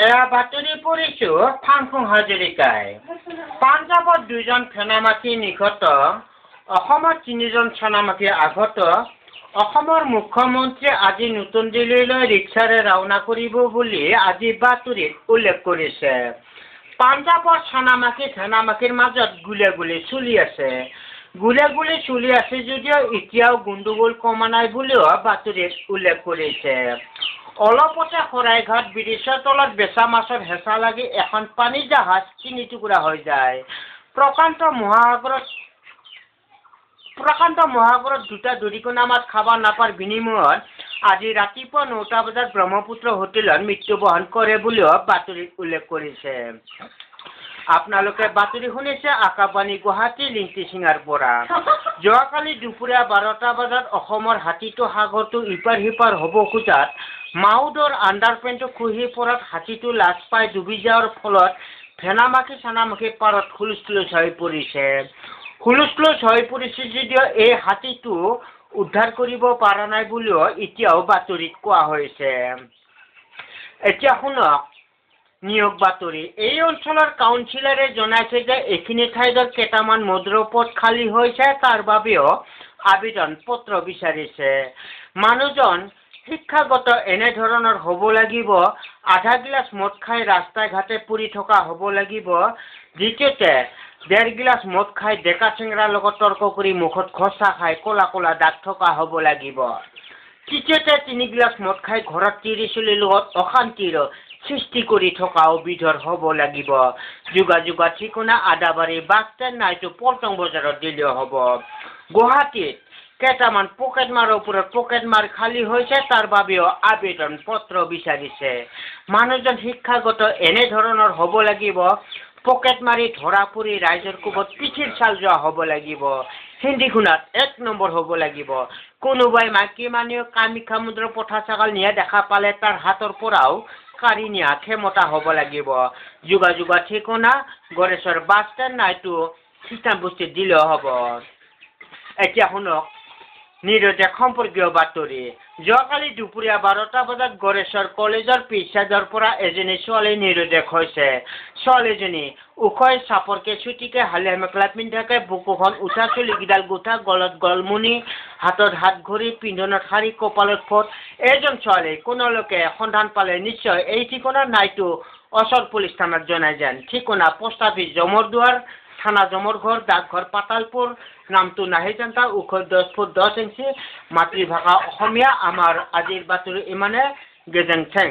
এয়া বাতৰি পৰিছো ফাংফুং হাজৰিকাই পাঞ্জাৱত 2জন সেনামাখী নিহত অসমৰ 3জন সেনামাখী আহত অসমৰ মুখ্যমন্ত্ৰী আজি নতুন দিল্লীলৈ ৰিক্সাৰে ৰাওনা কৰিব বুলি আজি বাতৰিত উল্লেখ কৰিছে পাঞ্জাৱৰ সেনামাখীৰ মাজত গুলীয়াগুলি চলি আছে যদিও এতিয়াও গণ্ডগোল কমা নাই বুলিও বাতৰিত উল্লেখ কৰিছে অলপতে শৰাইঘাট ব্ৰিজৰ তলত বেচা মাছৰ হেঁচা লাগি এখন পানী জাহাজ 3 টুকুৰা হৈ যায় প্ৰকান্ত মহাসাগৰত দুটা দৰিকণা মাছ খাব নাপাৰ বিনিময়ত আজি ৰাতিপুৱা 9টা বজাত ব্ৰহ্মপুত্ৰ হোটেলত মৃত্যুবৰণ কৰে বুলিও বাতৰিত উল্লেখ কৰিছে আপোনালোকে বাতৰি শুনিছে আকাশবাণী গুৱাহাটী লিংটি সিঙাৰ পৰা যোৱাকালি দুপৰীয়া 12টা বজাত অসমৰ হাতীটো সাগৰটো ইপাৰ সিপাৰ হ'ব খোজাত মাউদৰ আণ্ডাৰপেণ্টটো খহি পৰাত হাতীটো লাজ পাই ডুবি যোৱাৰ ফলত সেনামাখী পাৰত হুলস্থুল হৈ পৰিছে যদিও এই হাতীটো উদ্ধাৰ কৰিব পৰা নাই বুলিও এতিয়াও বাতৰিত কোৱা হৈছে এতিয়া শুনক নিয়োগ বাতৰি এই অঞ্চলৰ কাউন্সিলৰে জনাইছে যে এইখিনি ঠাইত কেইটামান মধুৰ পদ খালী হৈছে তাৰ বাবেও আবেদন পত্ৰ বিচাৰিছে মানুহজন শিক্ষাগত এনে ধৰণৰ হ'ব লাগিব আধা গিলাচ মদ খাই ৰাস্তাই ঘাটে পৰি থকা হ'ব লাগিব দ্বিতীয়তে 1.5 গিলাচ মদ খাই ডেকা চেংৰাৰ লগত তৰ্ক কৰি মুখত খচা খাই কলা দাগ থকা হ'ব লাগিব তৃতীয়তে 3 গিলাচ মদ খাই ঘৰত তিৰিচলিৰ লগত অশান্তিৰ সৃষ্টি কৰি থকাও বিধৰ হ'ব লাগিব যোগাযোগৰ ঠিকনা আদাবাৰী বাছষ্টেণ্ড নাইটো পল্টন বজাৰত দিলেও হ'ব গুৱাহাটীত কেইটামান পকেটমাৰৰ ওপৰত পকেটমাৰ খালী হৈছে তাৰ বাবেও আবেদন পত্ৰ বিচাৰিছে মানুহজন শিক্ষাগত এনে ধৰণৰ হ'ব লাগিব পকেট মাৰি ধৰা পৰি ৰাইজৰ কোবত পিঠিৰ চাল যোৱা হ'ব লাগিব হিন্দী শুনাত 1 নম্বৰ হ'ব লাগিব কোনোবাই মাইকী মানুহ কামাখ্যা মন্দিৰৰ পঠা ছাগল নিয়া দেখা পালে তাৰ হাতৰ পৰাও কাঢ়ি নিয়া ক্ষমতা হ'ব লাগিব যোগাযোগৰ ঠিকনা গড়েশ্বৰ বাছ ষ্টেণ্ড নাইটো খ্ৰীষ্টান বস্তিত দিলেও হ'ব এতিয়া শুনক নিৰদেশ সম্পৰ্কীয় বাতৰি যোৱাকালি দুপৰীয়া 12টা বজাত গড়েশ্বৰ কলেজৰ পিছচাইডৰ পৰা এজনী ছোৱালী নিৰদেশ হৈছে ছোৱালীজনী উখৈ চাপৰকে ছুটিকে হালে মেখেলা পিন্ধাকে বুকুখন উঠা চুলিকেইডাল গোঠা গলত গলমুনি হাতত হাত ঘড়ী পিন্ধনত শাৰী কপালত ফট এজন ছোৱালী কোনোলোকে সন্ধান পালে নিশ্চয় এই ঠিকনা নাইটো অচৰ পুলিচ থানাত জনাই যেন ঠিকনা পোষ্ট অফিচ জমৰদুৱাৰ থানা জমৰঘৰ ডাকঘৰ পাতালপুৰ নামটো নাহিজান্তা উখৈ 10 ফুট 10 ইঞ্চি মাতৃভাষা অসমীয়া আমাৰ আজিৰ বাতৰি ইমানে গেজেং থেং